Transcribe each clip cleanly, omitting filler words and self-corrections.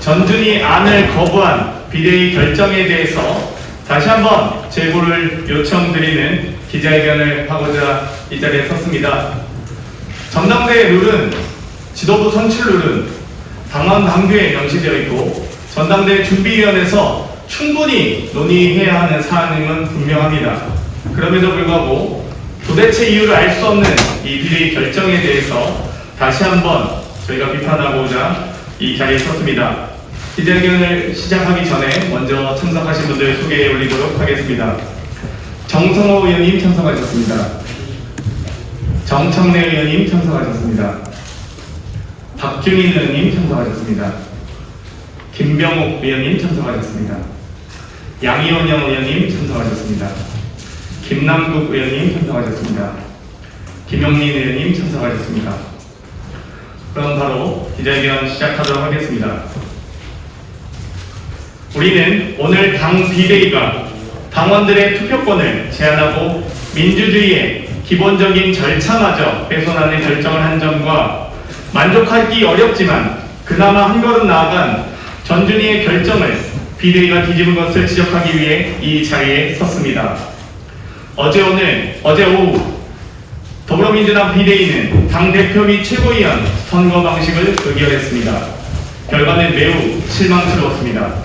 전준희 안을 거부한 비대위 결정에 대해서 다시 한번 제보를 요청드리는 기자회견을 하고자 이 자리에 섰습니다. 전당대회 룰은 지도부 선출 룰은 당원 당규에 명시되어 있고 전당대회 준비위원회에서 충분히 논의해야 하는 사안임은 분명합니다. 그럼에도 불구하고 도대체 이유를 알 수 없는 이 비대위 결정에 대해서 다시 한번 저희가 비판하고자 이 자리에 섰습니다. 기자회견을 시작하기 전에 먼저 참석하신 분들 소개해 올리도록 하겠습니다. 정성호 의원님 참석하셨습니다. 정청래 의원님 참석하셨습니다. 박준인 의원님 참석하셨습니다. 김병욱 의원님 참석하셨습니다. 양이원영 의원님 참석하셨습니다. 김남국 의원님 참석하셨습니다. 김영민 의원님 참석하셨습니다. 그럼 바로 기자회견 시작하도록 하겠습니다. 우리는 오늘 당 비대위가 당원들의 투표권을 제한하고 민주주의의 기본적인 절차마저 훼손하는 결정을 한 점과 만족하기 어렵지만 그나마 한 걸음 나아간 전준희의 결정을 비대위가 뒤집은 것을 지적하기 위해 이 자리에 섰습니다. 어제 오후 더불어민주당 비대위는 당대표 및 최고위원 선거 방식을 의결했습니다. 결과는 매우 실망스러웠습니다.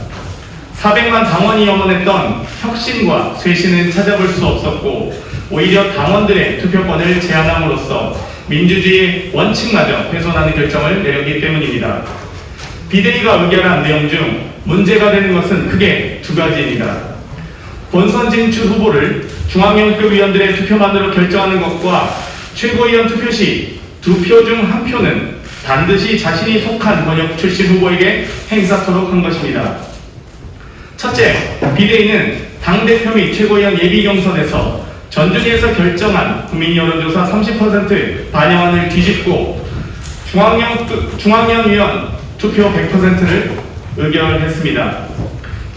400만 당원이 염원했던 혁신과 쇄신은 찾아볼 수 없었고 오히려 당원들의 투표권을 제한함으로써 민주주의의 원칙마저 훼손하는 결정을 내렸기 때문입니다. 비대위가 의결한 내용 중 문제가 되는 것은 크게 두 가지입니다. 본선 진출 후보를 중앙연급 위원들의 투표만으로 결정하는 것과 최고위원 투표 시 두 표 중 한 표는 반드시 자신이 속한 권역 출신 후보에게 행사토록 한 것입니다. 첫째, 비대위는 당대표 및 최고위원 예비경선에서 전준위에서 결정한 국민여론조사 30% 반영안을 뒤집고 중앙위원 투표 100%를 의결했습니다.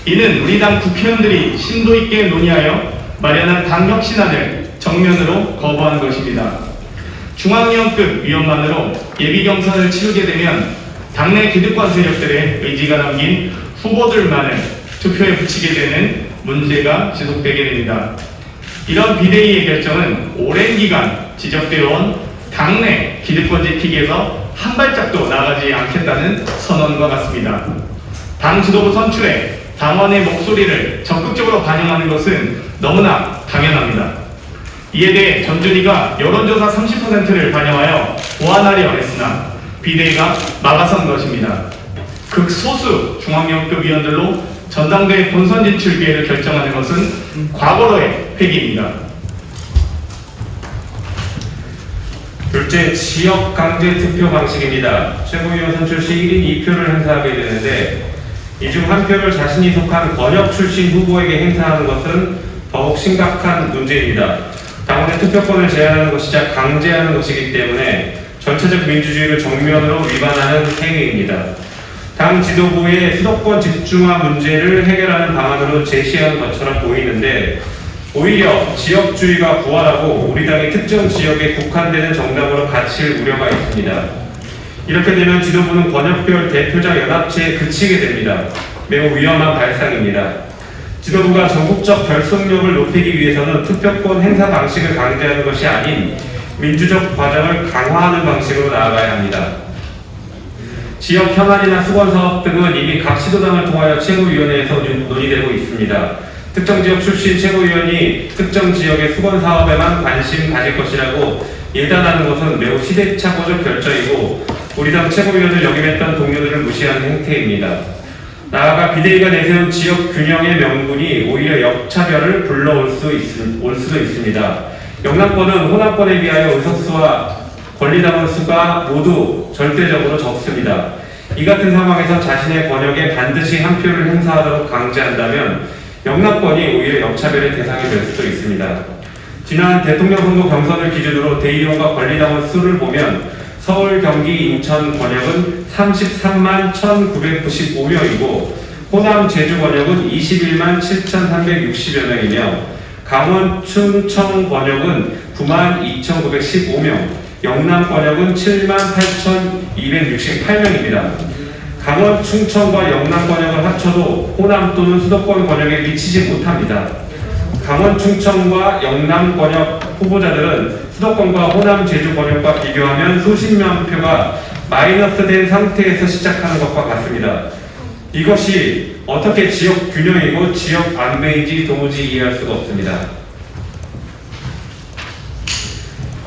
이는 우리 당 국회의원들이 심도 있게 논의하여 마련한 당혁신안을 정면으로 거부한 것입니다. 중앙위원급 위원만으로 예비경선을 치르게 되면 당내 기득권 세력들의 의지가 담긴 후보들만을 투표에 붙이게 되는 문제가 지속되게 됩니다. 이런 비대위의 결정은 오랜 기간 지적되어 온 당내 기득권 지키기에서 한 발짝도 나가지 않겠다는 선언과 같습니다. 당 지도부 선출에 당원의 목소리를 적극적으로 반영하는 것은 너무나 당연합니다. 이에 대해 전준희가 여론조사 30%를 반영하여 보완하려 했으나 비대위가 막아선 것입니다. 극소수 중앙연급 위원들로 전당대회 본선 진출 기회를 결정하는 것은 과거로의 획기입니다. 둘째, 지역 강제 투표 방식입니다. 최고위원 선출 시 1인 2표를 행사하게 되는데 이 중 한 표를 자신이 속한 권역 출신 후보에게 행사하는 것은 더욱 심각한 문제입니다. 당원의 투표권을 제한하는 것이자 강제하는 것이기 때문에 전체적 민주주의를 정면으로 위반하는 행위입니다. 당 지도부의 수도권 집중화 문제를 해결하는 방안으로 제시한 것처럼 보이는데 오히려 지역주의가 부활하고 우리 당이 특정 지역에 국한되는 정당으로 갇힐 우려가 있습니다. 이렇게 되면 지도부는 권역별 대표자 연합체에 그치게 됩니다. 매우 위험한 발상입니다. 지도부가 전국적 결속력을 높이기 위해서는 투표권 행사 방식을 강제하는 것이 아닌 민주적 과정을 강화하는 방식으로 나아가야 합니다. 지역 현안이나 수건사업 등은 이미 각 시도당을 통하여 최고위원회에서 논의되고 있습니다. 특정 지역 출신 최고위원이 특정 지역의 수건사업에만 관심 가질 것이라고 예단하는 것은 매우 시대착오적 결정이고 우리 당 최고위원을 역임했던 동료들을 무시하는 행태입니다. 나아가 비대위가 내세운 지역 균형의 명분이 오히려 역차별을 불러올 수도 있습니다. 영남권은 호남권에 비하여 의석수와 권리당원 수가 모두 절대적으로 적습니다. 이 같은 상황에서 자신의 권역에 반드시 한 표를 행사하도록 강제한다면 영남권이 오히려 역차별의 대상이 될 수도 있습니다. 지난 대통령 선거 경선을 기준으로 대의원과 권리당원 수를 보면 서울, 경기, 인천 권역은 33만 1,995명이고 호남, 제주 권역은 21만 7,360여 명이며 강원, 충청 권역은 9만 2,915명, 영남 권역은 7만 8,268명입니다. 강원, 충청과 영남 권역을 합쳐도 호남 또는 수도권 권역에 미치지 못합니다. 강원, 충청과 영남 권역 후보자들은 수도권과 호남, 제주 권역과 비교하면 수십만 표가 마이너스 된 상태에서 시작하는 것과 같습니다. 이것이 어떻게 지역 균형이고 지역 안배인지 도무지 이해할 수가 없습니다.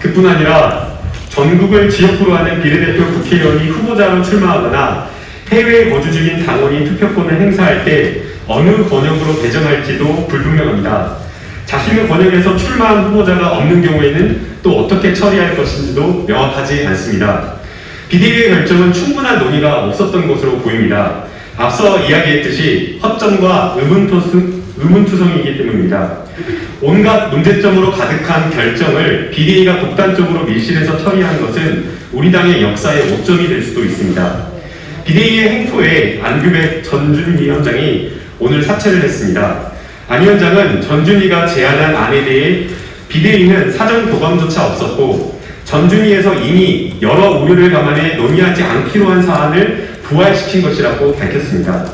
그뿐 아니라 전국을 지역구로 하는 비례대표 국회의원이 후보자로 출마하거나 해외에 거주 중인 당원이 투표권을 행사할 때 어느 권역으로 배정할지도 불분명합니다. 자신의 권역에서 출마한 후보자가 없는 경우에는 또 어떻게 처리할 것인지도 명확하지 않습니다. 비대위의 결정은 충분한 논의가 없었던 것으로 보입니다. 앞서 이야기했듯이 허점과 의문투성이기 때문입니다. 온갖 문제점으로 가득한 결정을 비대위가 독단적으로 밀실에서 처리한 것은 우리 당의 역사의 오점이 될 수도 있습니다. 비대위의 행포에 안규백 전준 위원장이 오늘 사퇴를 했습니다. 안 위원장은 전준희가 제안한 안에 대해 비대위는 사전 교감조차 없었고 전준위에서 이미 여러 우려를 감안해 논의하지 않기로 한 사안을 부활시킨 것이라고 밝혔습니다.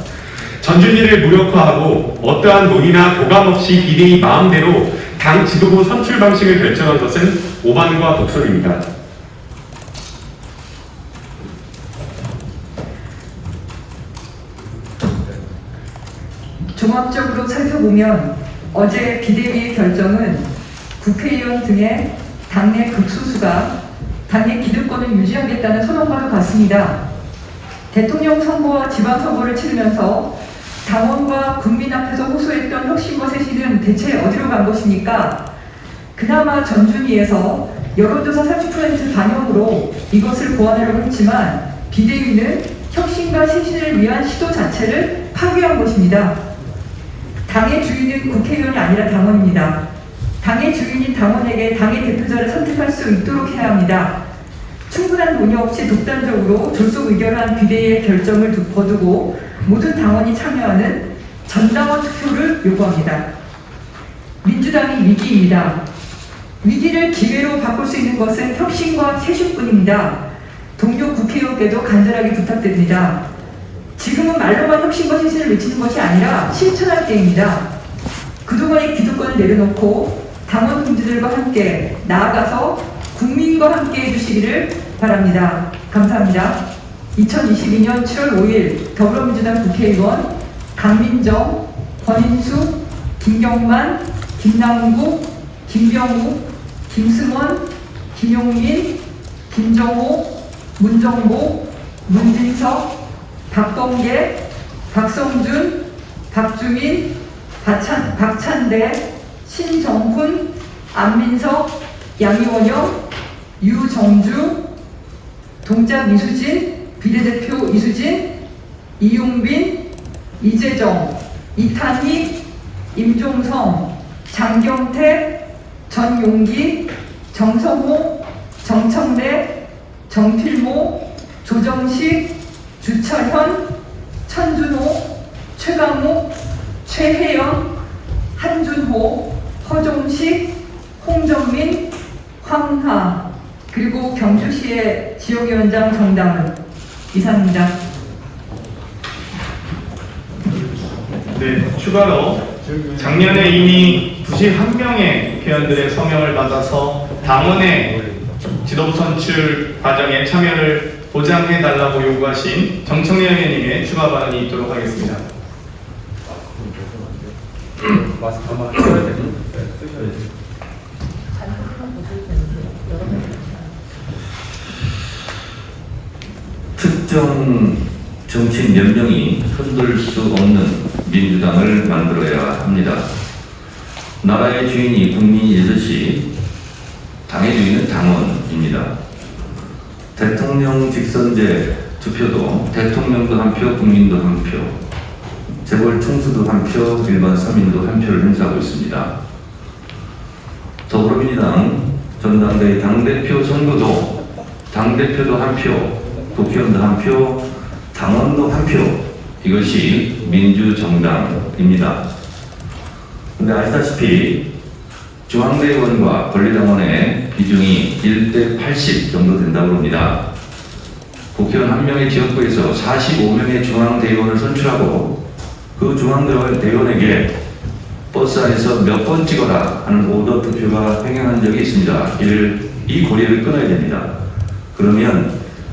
전준위를 무력화하고 어떠한 논의나 교감 없이 비대위 마음대로 당 지도부 선출 방식을 결정한 것은 오반과 독설입니다. 종합적으로 살펴보면 어제 비대위의 결정은 국회의원 등의 당내 극소수가 당의 기득권을 유지하겠다는 선언과도 같습니다. 대통령 선거와 지방선거를 치르면서 당원과 국민 앞에서 호소했던 혁신과 쇄신은 대체 어디로 간 것입니까? 그나마 전준위에서 여론조사 30% 반영으로 이것을 보완하려고 했지만 비대위는 혁신과 쇄신을 위한 시도 자체를 파괴한 것입니다. 당의 주인은 국회의원이 아니라 당원입니다. 당의 주인인 당원에게 당의 대표자를 선택할 수 있도록 해야 합니다. 충분한 논의 없이 독단적으로 졸속 의결한 비대위의 결정을 거두고 모든 당원이 참여하는 전당원 투표를 요구합니다. 민주당이 위기입니다. 위기를 기회로 바꿀 수 있는 것은 혁신과 쇄신뿐입니다. 동료 국회의원께도 간절하게 부탁드립니다. 지금은 말로만 혁신과 쇄신을 외치는 것이 아니라 실천할 때입니다. 그동안의 기득권을 내려놓고 당원 동지들과 함께 나아가서 국민과 함께 해주시기를 바랍니다. 감사합니다. 2022년 7월 5일 더불어민주당 국회의원 강민정, 권인수, 김경만, 김남국, 김병욱, 김승원, 김용민, 김정호, 문정보, 문진석, 박범계, 박성준, 박주민, 박찬대, 신정훈, 안민석, 양이원영, 유정주, 동작 이수진, 비례대표 이수진, 이용빈, 이재정, 이탄희, 임종성, 장경태, 전용기, 정성호, 정청래, 정필모, 조정식, 주철현, 천준호, 최강욱, 최혜영, 한준호, 허종식, 홍정민, 황하, 그리고 경주시의 지역위원장 정당은 이상입니다. 네, 추가로 작년에 이미 91명의 국회의원들의 서명을 받아서 당원의 지도부 선출 과정에 참여를 보장해달라고 요구하신 정청래 의원님의 추가 발언이 있도록 하겠습니다. 특정 정치인 몇 명이 흔들 수 없는 민주당을 만들어야 합니다. 나라의 주인이 국민이듯이 당의 주인은 당원입니다. 대통령 직선제 투표도 대통령도 한 표, 국민도 한 표, 재벌 총수도 한 표, 일반 서민도 한 표를 행사하고 있습니다. 더불어민주당 전당대회 당대표 선거도 당대표도 한 표, 국회의원도 한 표, 당원도 한 표, 이것이 민주정당입니다. 근데 아시다시피 중앙대의원과 권리당원의 비중이 1대 80 정도 된다고 합니다. 국회의원 1명의 지역구에서 45명의 중앙대의원을 선출하고 그 중앙대의원에게 버스 안에서 몇 번 찍어라 하는 오더 투표가 횡행한 적이 있습니다. 이 고리를 끊어야 됩니다. 그러면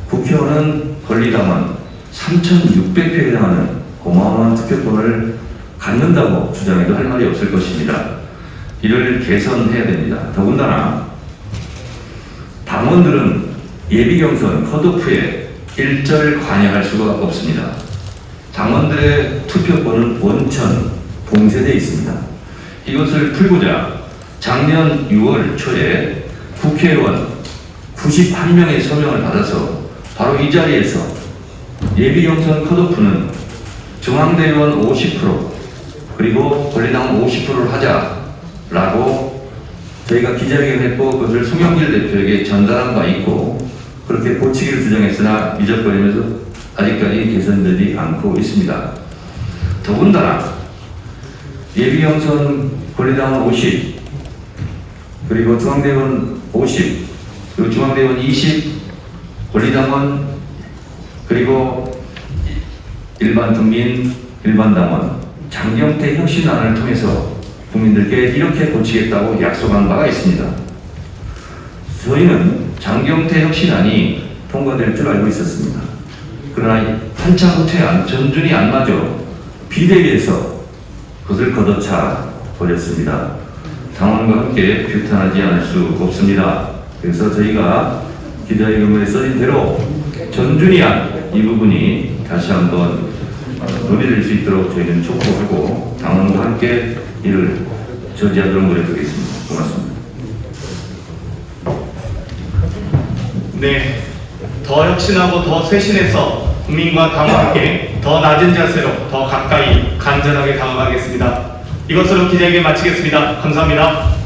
국회의원은 권리당원 3,600표에 해당하는 어마어마한 투표권을 갖는다고 주장해도 할 말이 없을 것입니다. 이를 개선해야 됩니다. 더군다나 당원들은 예비경선 컷오프에 일절 관여할 수가 없습니다. 당원들의 투표권은 원천 봉쇄되어 있습니다. 이것을 풀고자 작년 6월 초에 국회의원 91명의 서명을 받아서 바로 이 자리에서 예비경선 컷오프는 중앙대의원 50% 그리고 권리당원 50%를 하자라고 저희가 기자회견을 했고 그것을 송영길 대표에게 전달한 바 있고 그렇게 고치기를 주장했으나 미적거리면서 아직까지 개선되지 않고 있습니다. 더군다나 예비경선 권리당원 50 그리고 중앙대의원 50 그리고 중앙대의원 20 권리당원 그리고 일반 국민 일반 당원 장경태 혁신안을 통해서 국민들께 이렇게 고치겠다고 약속한 바가 있습니다. 저희는 장경태 혁신안이 통과될 줄 알고 있었습니다. 그러나 한참 후퇴한 전준이 안마저 비대위에서 그것을 걷어차 버렸습니다. 당원과 함께 규탄하지 않을 수 없습니다. 그래서 저희가 기자회견문에 써진 대로 전준위안 이 부분이 다시 한번 논의될 수 있도록 저희는 촉구하고 당원과 함께 이를 저지하도록 노력하겠습니다. 고맙습니다. 네, 더 혁신하고 더 쇄신해서 국민과 당원께 더 낮은 자세로 더 가까이 간절하게 다가가겠습니다. 이것으로 기자회견 마치겠습니다. 감사합니다.